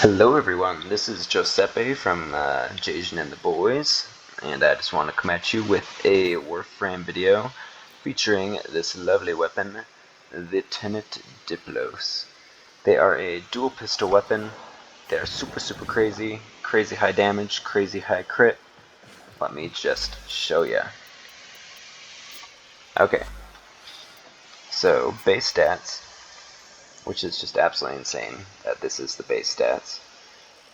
Hello everyone, this is Giuseppe from Jason and the Boys, and I just want to come at you with a Warframe video featuring this lovely weapon, the Tenet Diplos. They are a dual pistol weapon. They are super crazy, crazy high damage, crazy high crit. Let me just show ya. Okay, so base stats, which is just absolutely insane that this is the base stats.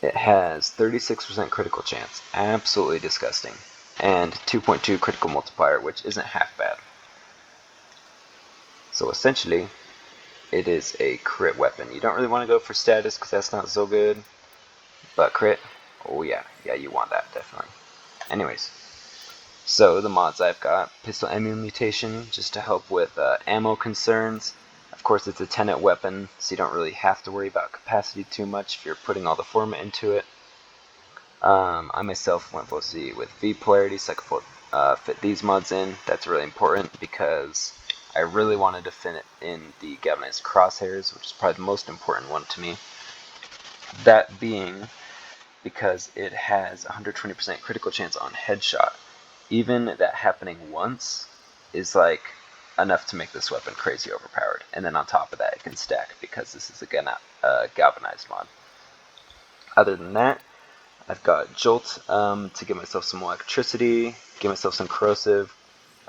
It has 36% critical chance, absolutely disgusting, and 2.2 critical multiplier, which isn't half bad. So essentially, it is a crit weapon. You don't really want to go for status because that's not so good, but crit, oh yeah, you want that, definitely. Anyways, so the mods I've got, pistol ammo mutation, just to help with ammo concerns. Of course, it's a Tenet weapon, so you don't really have to worry about capacity too much if you're putting all the format into it. I myself went mostly with V polarity, so I could fit these mods in. That's really important because I really wanted to fit it in the Galvanized crosshairs, which is probably the most important one to me. That being because it has 120% critical chance on headshot. Even that happening once is like enough to make this weapon crazy overpowered. And then on top of that, it can stack because this is again a Galvanized mod. Other than that, I've got Jolt to give myself some electricity, give myself some corrosive.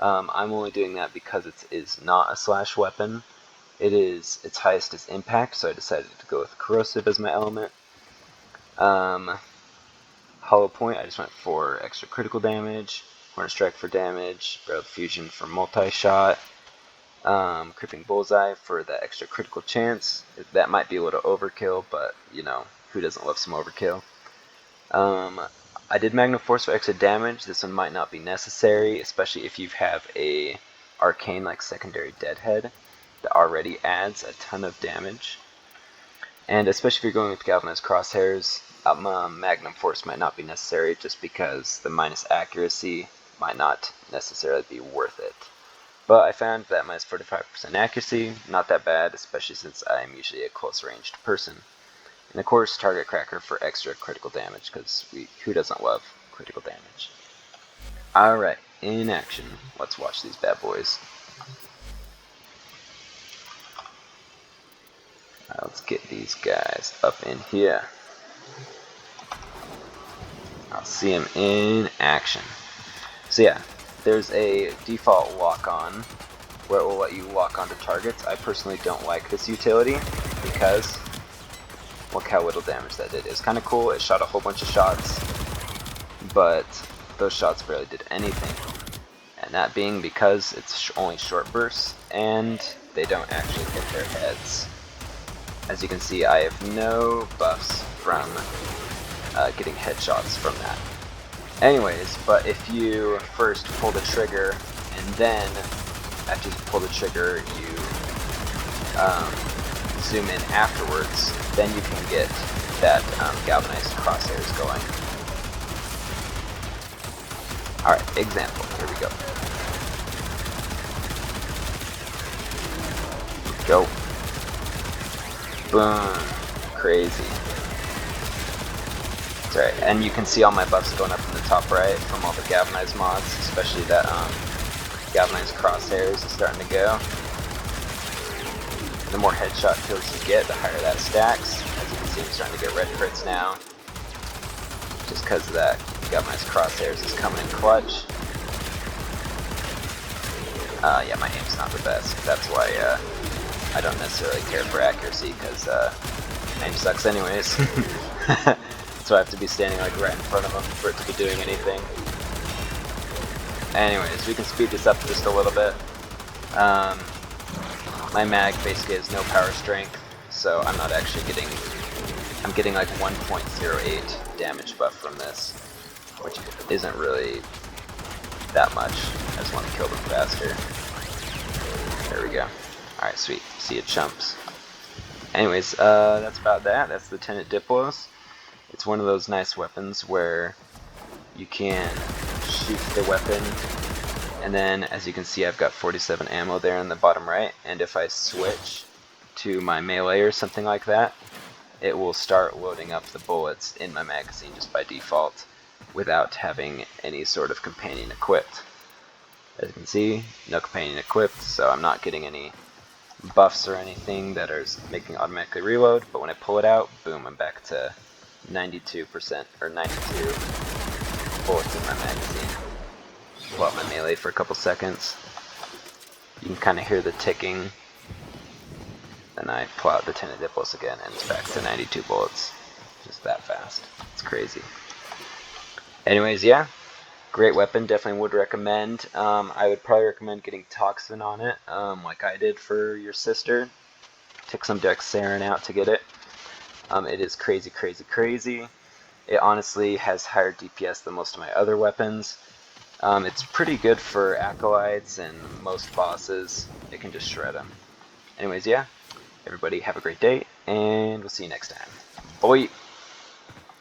I'm only doing that because it is not a slash weapon. Its highest is impact, so I decided to go with corrosive as my element. Hollow point, I just went for extra critical damage. Hornet strike for damage, barrel fusion for multi-shot. Cripping bullseye for that extra critical chance. That might be a little overkill, but you know, who doesn't love some overkill? I did Magnum Force for extra damage. This one might not be necessary, especially if you have a arcane like secondary deadhead that already adds a ton of damage. And especially if you're going with Galvanized crosshairs, Magnum Force might not be necessary just because the minus accuracy might not necessarily be worth it. But I found that minus 45% accuracy, not that bad, especially since I'm usually a close ranged person. And of course, target cracker for extra critical damage, because who doesn't love critical damage? Alright, in action. Let's watch these bad boys. Let's get these guys up in here. I'll see them in action. So yeah, there's a default lock-on where it will let you lock onto targets. I personally don't like this utility because look how little damage that did. It's kind of cool. It shot a whole bunch of shots, but those shots barely did anything. And that being because it's only short bursts and they don't actually hit their heads. As you can see, I have no buffs from getting headshots from that. Anyways, but if you first pull the trigger and then after you pull the trigger you zoom in afterwards, then you can get that galvanized crosshairs going. Alright, example, here we go. Go. Boom. Crazy. That's right, and you can see all my buffs going up in the top right from all the galvanized mods, especially that galvanized crosshairs is starting to go. The more headshot kills you get, the higher that stacks. As you can see, I'm starting to get red crits now. Just because of that galvanized crosshairs is coming in clutch. Yeah, my aim's not the best. That's why I don't necessarily care for accuracy, because aim sucks anyways. So I have to be standing like right in front of them for it to be doing anything. Anyways, we can speed this up just a little bit. My mag basically has no power strength, so I'm not actually getting... I'm getting like 1.08 damage buff from this, which isn't really that much. I just want to kill them faster. There we go. Alright, sweet. See you, chumps. Anyways, that's about that. That's the Tenet Diplos. It's one of those nice weapons where you can shoot the weapon, and then as you can see I've got 47 ammo there in the bottom right, and if I switch to my melee or something like that, it will start loading up the bullets in my magazine just by default without having any sort of companion equipped. As you can see, no companion equipped, so I'm not getting any buffs or anything that are making automatically reload, but when I pull it out, boom, I'm back to 92% or 92 bullets in my magazine. Pull out my melee for a couple seconds. You can kind of hear the ticking. Then I pull out the Tenet Diplos again, and it's back to 92 bullets. Just that fast. It's crazy. Anyways, yeah. Great weapon, definitely would recommend. I would probably recommend getting Toxin on it, like I did for your sister. Took some Dexarin out to get it. It is crazy, crazy, crazy. It honestly has higher DPS than most of my other weapons. It's pretty good for acolytes and most bosses. It can just shred them. Anyways, yeah. Everybody have a great day, and we'll see you next time. Bye!